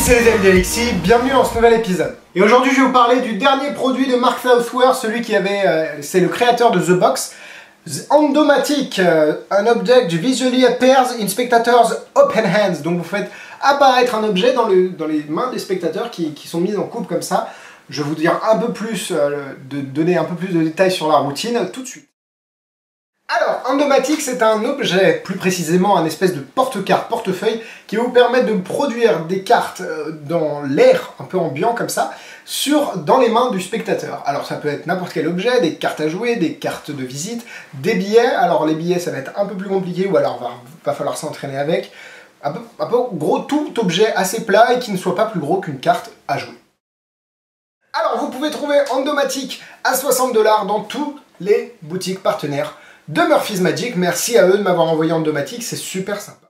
c'est les amis d'Alexis, bienvenue dans ce nouvel épisode. Et aujourd'hui je vais vous parler du dernier produit de Mark Southworth, celui qui avait, c'est le créateur de The Box, Endomatic, un object visually appears in spectators' open hands. Donc vous faites apparaître un objet dans les mains des spectateurs qui sont mis en couple comme ça. Je vais vous dire un peu plus, donner un peu plus de détails sur la routine tout de suite. Alors, Endomatic, c'est un objet, plus précisément un espèce de porte-carte, portefeuille, qui va vous permettre de produire des cartes dans l'air, un peu ambiant comme ça, dans les mains du spectateur. Alors ça peut être n'importe quel objet, des cartes à jouer, des cartes de visite, des billets. Alors les billets, ça va être un peu plus compliqué, ou alors va falloir s'entraîner avec. Un peu gros, tout objet assez plat et qui ne soit pas plus gros qu'une carte à jouer. Alors vous pouvez trouver Endomatic à 60 $ dans toutes les boutiques partenaires de Murphy's Magic. Merci à eux de m'avoir envoyé Endomatic, c'est super sympa.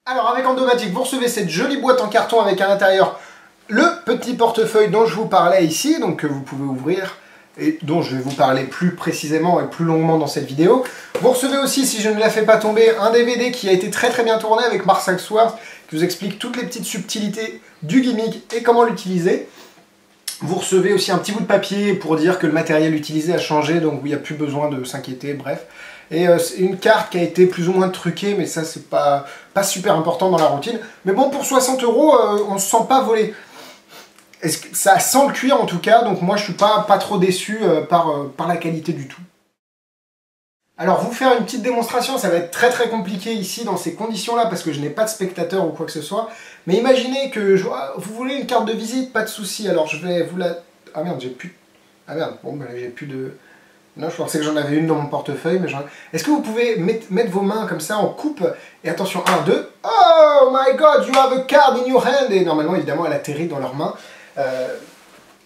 Alors avec Endomatic, vous recevez cette jolie boîte en carton avec à l'intérieur le petit portefeuille dont je vous parlais ici, donc que vous pouvez ouvrir et dont je vais vous parler plus précisément et plus longuement dans cette vidéo. Vous recevez aussi, si je ne la fais pas tomber, un DVD qui a été très bien tourné avec Mark Southworth, qui vous explique toutes les petites subtilités du gimmick et comment l'utiliser. Vous recevez aussi un petit bout de papier pour dire que le matériel utilisé a changé, donc il n'y a plus besoin de s'inquiéter, bref. Et c'est une carte qui a été plus ou moins truquée, mais ça c'est pas super important dans la routine. Mais bon, pour 60 €, on ne se sent pas volé. Ça sent le cuir en tout cas, donc moi je suis pas trop déçu par la qualité du tout. Alors vous faire une petite démonstration, ça va être très compliqué ici dans ces conditions-là parce que je n'ai pas de spectateur ou quoi que ce soit. Mais imaginez que vous voulez une carte de visite, pas de souci. Alors je vais vous la... Ah merde, j'ai plus... Ah merde, bon ben j'ai plus de... Non, je pensais que j'en avais une dans mon portefeuille, mais j'en... Est-ce que vous pouvez mettre vos mains comme ça en coupe? Et attention, 1, 2... Oh my god, you have a card in your hand! Et normalement, évidemment, elle atterrit dans leurs mains.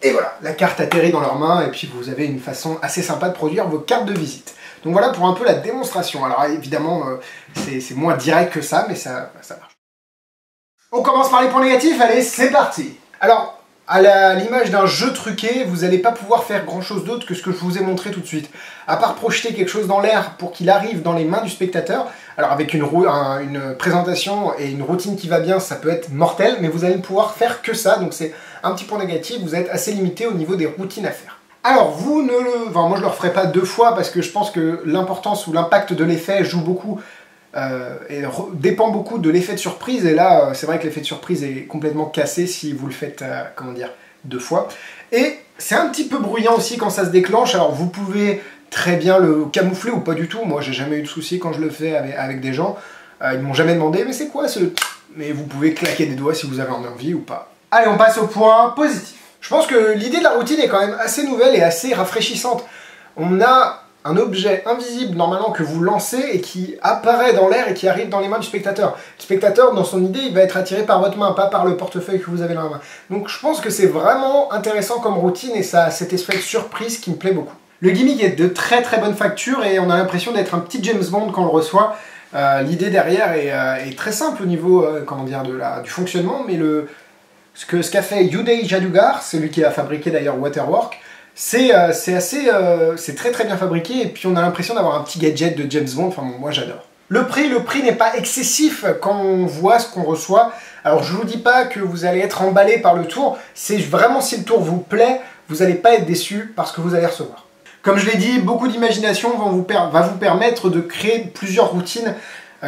Et voilà, la carte atterrit dans leurs mains et puis vous avez une façon assez sympa de produire vos cartes de visite. Donc voilà pour un peu la démonstration. Alors évidemment, c'est moins direct que ça, mais ça marche. On commence par les points négatifs, allez, c'est parti. Alors, à l'image d'un jeu truqué, vous n'allez pas pouvoir faire grand chose d'autre que ce que je vous ai montré tout de suite. À part projeter quelque chose dans l'air pour qu'il arrive dans les mains du spectateur. Alors avec une présentation et une routine qui va bien, ça peut être mortel, mais vous allez pouvoir faire que ça, donc c'est un petit point négatif, vous êtes assez limité au niveau des routines à faire. Alors vous ne le... Enfin, moi je le referai pas 2 fois parce que je pense que l'importance ou l'impact de l'effet joue beaucoup et dépend beaucoup de l'effet de surprise, et là c'est vrai que l'effet de surprise est complètement cassé si vous le faites, comment dire, 2 fois. Et c'est un petit peu bruyant aussi quand ça se déclenche, alors vous pouvez très bien le camoufler ou pas du tout. Moi j'ai jamais eu de souci quand je le fais avec des gens, ils m'ont jamais demandé mais c'est quoi ce... Mais vous pouvez claquer des doigts si vous avez envie ou pas. Allez, on passe au point positif. Je pense que l'idée de la routine est quand même assez nouvelle et assez rafraîchissante. On a un objet invisible normalement que vous lancez et qui apparaît dans l'air et qui arrive dans les mains du spectateur. Le spectateur, dans son idée, il va être attiré par votre main, pas par le portefeuille que vous avez dans la main. Donc je pense que c'est vraiment intéressant comme routine et ça a cet effet de surprise qui me plaît beaucoup. Le gimmick est de très bonne facture et on a l'impression d'être un petit James Bond quand on le reçoit. L'idée derrière est très simple au niveau comment dire, du fonctionnement, mais ce qu'a fait Uday Jadugar, celui qui a fabriqué d'ailleurs Waterwork, c'est très bien fabriqué et puis on a l'impression d'avoir un petit gadget de James Bond, enfin bon, moi j'adore. Le prix n'est pas excessif quand on voit ce qu'on reçoit. Alors je vous dis pas que vous allez être emballé par le tour, c'est vraiment si le tour vous plaît, vous n'allez pas être déçu par ce que vous allez recevoir. Comme je l'ai dit, beaucoup d'imagination va vous permettre de créer plusieurs routines,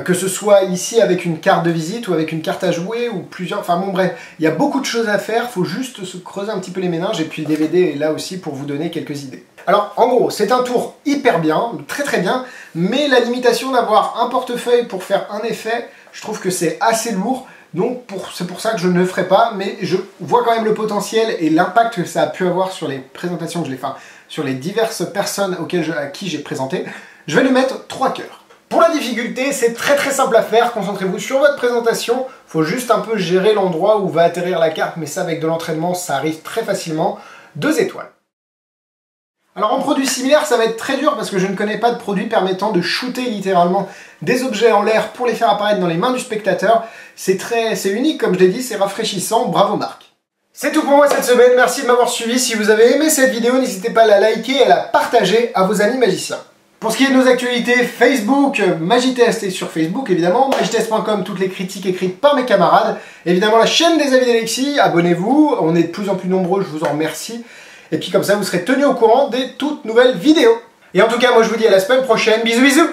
que ce soit ici avec une carte de visite ou avec une carte à jouer ou plusieurs... Enfin bon bref, il y a beaucoup de choses à faire, il faut juste se creuser un petit peu les méninges et puis le DVD est là aussi pour vous donner quelques idées. Alors en gros, c'est un tour hyper bien, très bien, mais la limitation d'avoir un portefeuille pour faire un effet, je trouve que c'est assez lourd, donc c'est pour ça que je ne le ferai pas, mais je vois quand même le potentiel et l'impact que ça a pu avoir sur les présentations que je l'ai fait, sur les diverses personnes à qui j'ai présenté. Je vais lui mettre 3 cœurs. Pour la difficulté, c'est très simple à faire, concentrez-vous sur votre présentation, il faut juste un peu gérer l'endroit où va atterrir la carte, mais ça avec de l'entraînement, ça arrive très facilement. 2 étoiles. Alors en produit similaire, ça va être très dur parce que je ne connais pas de produit permettant de shooter littéralement des objets en l'air pour les faire apparaître dans les mains du spectateur. C'est unique comme je l'ai dit, c'est rafraîchissant, bravo Marc. C'est tout pour moi cette semaine, merci de m'avoir suivi. Si vous avez aimé cette vidéo, n'hésitez pas à la liker et à la partager à vos amis magiciens. Pour ce qui est de nos actualités, Facebook, Magitest est sur Facebook évidemment, magitest.com, toutes les critiques écrites par mes camarades, évidemment la chaîne des avis d'Alexis, abonnez-vous, on est de plus en plus nombreux, je vous en remercie, et puis comme ça vous serez tenus au courant des toutes nouvelles vidéos. Et en tout cas, moi je vous dis à la semaine prochaine, bisous bisous.